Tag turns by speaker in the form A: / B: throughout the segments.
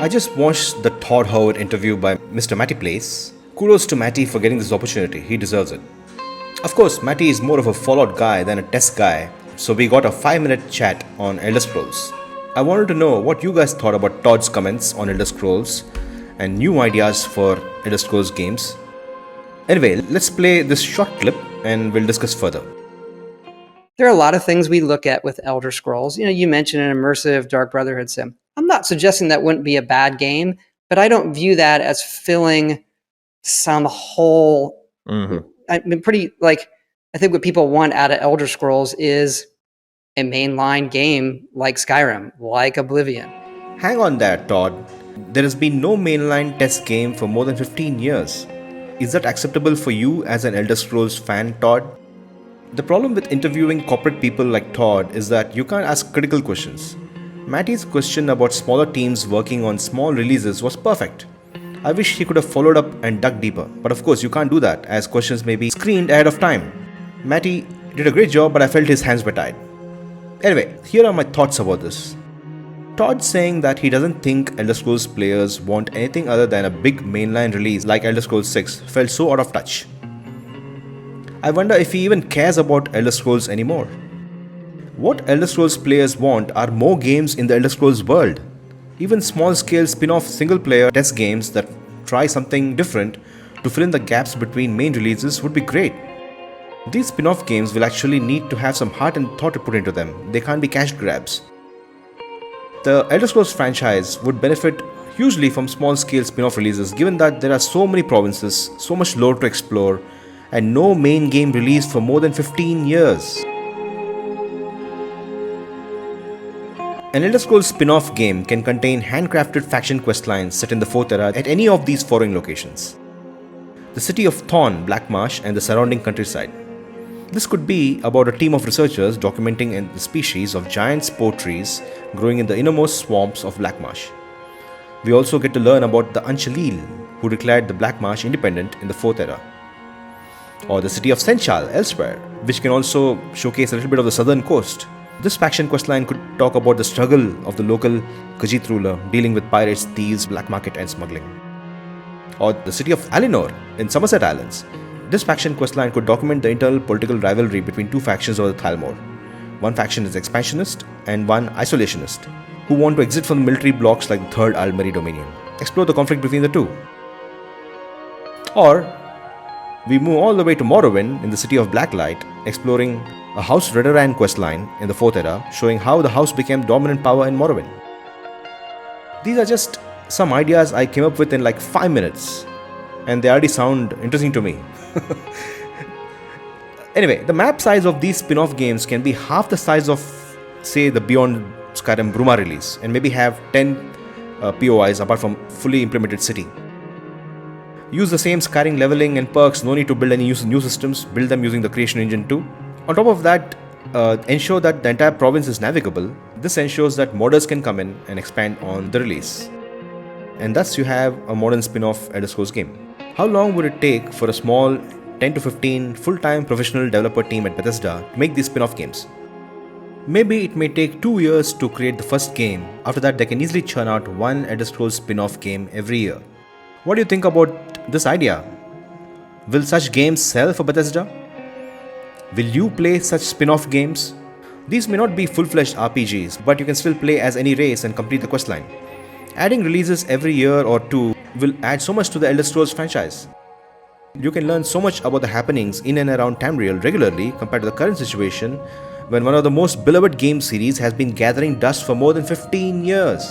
A: I just watched the Todd Howard interview by Mr. Matty Place. Kudos to Matty for getting this opportunity, he deserves it. Of course, Matty is more of a Fallout guy than a test guy, so we got a 5-minute chat on Elder Scrolls. I wanted to know what you guys thought about Todd's comments on Elder Scrolls and new ideas for Elder Scrolls games. Anyway, let's play this short clip and we'll discuss further.
B: There are a lot of things we look at with Elder Scrolls. You mentioned an immersive Dark Brotherhood sim. I'm not suggesting that wouldn't be a bad game, but I don't view that as filling some hole. I mean, I think what people want out of Elder Scrolls is a mainline game like Skyrim, like Oblivion.
A: Hang on there, Todd. There has been no mainline test game for more than 15 years. Is that acceptable for you as an Elder Scrolls fan, Todd? The problem with interviewing corporate people like Todd is that you can't ask critical questions. Matty's question about smaller teams working on small releases was perfect. I wish he could have followed up and dug deeper, but of course you can't do that as questions may be screened ahead of time. Matty did a great job, but I felt his hands were tied. Anyway, here are my thoughts about this. Todd saying that he doesn't think Elder Scrolls players want anything other than a big mainline release like Elder Scrolls 6 felt so out of touch. I wonder if he even cares about Elder Scrolls anymore. What Elder Scrolls players want are more games in the Elder Scrolls world. Even small-scale spin-off single-player test games that try something different to fill in the gaps between main releases would be great. These spin-off games will actually need to have some heart and thought to put into them. They can't be cash grabs. The Elder Scrolls franchise would benefit hugely from small-scale spin-off releases given that there are so many provinces, so much lore to explore, and no main game released for more than 15 years. An Elder Scrolls spin-off game can contain handcrafted faction questlines set in the 4th era at any of these foreign locations. The city of Thorn, Blackmarsh, and the surrounding countryside. This could be about a team of researchers documenting the species of giant spore trees growing in the innermost swamps of Blackmarsh. We also get to learn about the Unchalil, who declared the Blackmarsh independent in the 4th era. Or the city of Senchal elsewhere, which can also showcase a little bit of the southern coast. This faction questline could talk about the struggle of the local Khajiit ruler dealing with pirates, thieves, black market and smuggling. Or the city of Alinor in Somerset Islands. This faction questline could document the internal political rivalry between two factions of the Thalmor. One faction is expansionist and one isolationist, who want to exit from the military blocks like the Third Almeri Dominion. Explore the conflict between the two. Or we move all the way to Morrowind in the city of Blacklight, exploring a House Redoran questline in the 4th era, showing how the house became dominant power in Morrowind. These are just some ideas I came up with in like 5 minutes, and they already sound interesting to me. Anyway, the map size of these spin-off games can be half the size of, say, the Beyond Skyrim Bruma release, and maybe have 10 POIs apart from fully implemented city. Use the same Skyrim leveling and perks, no need to build any new systems, build them using the creation engine too. On top of that, ensure that the entire province is navigable. This ensures that modders can come in and expand on the release. And thus you have a modern spin-off Elder Scrolls game. How long would it take for a small 10 to 15 full-time professional developer team at Bethesda to make these spin-off games? Maybe it may take 2 years to create the first game. After that, they can easily churn out one Elder Scrolls spin-off game every year. What do you think about this idea? Will such games sell for Bethesda? Will you play such spin-off games? These may not be full-fledged RPGs, but you can still play as any race and complete the questline. Adding releases every year or two will add so much to the Elder Scrolls franchise. You can learn so much about the happenings in and around Tamriel regularly compared to the current situation when one of the most beloved game series has been gathering dust for more than 15 years.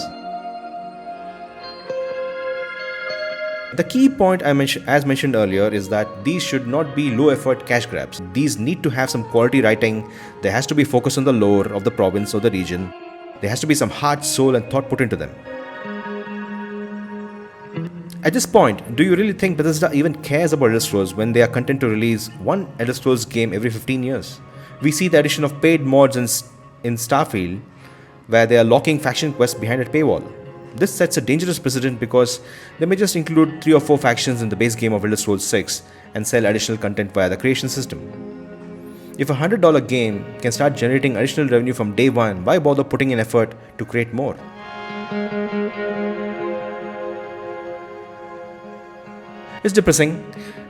A: The key point as mentioned earlier is that these should not be low-effort cash grabs. These need to have some quality writing. There has to be focus on the lore of the province or the region. There has to be some heart, soul and thought put into them. At this point, do you really think Bethesda even cares about Elder Scrolls when they are content to release one Elder Scrolls game every 15 years? We see the addition of paid mods in Starfield, where they are locking faction quests behind a paywall. This sets a dangerous precedent because they may just include 3 or 4 factions in the base game of Elder Scrolls 6 and sell additional content via the creation system. If a $100 game can start generating additional revenue from day one, why bother putting in effort to create more? It's depressing,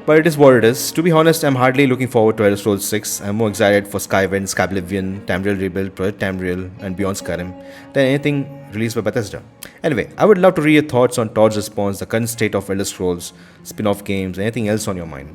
A: but it is what it is. To be honest, I'm hardly looking forward to Elder Scrolls 6. I'm more excited for Skywind, Skyblivion, Tamriel Rebuild, Project Tamriel, and Beyond Skyrim than anything released by Bethesda. Anyway, I would love to read your thoughts on Todd's response, the current state of Elder Scrolls, spin off games, anything else on your mind.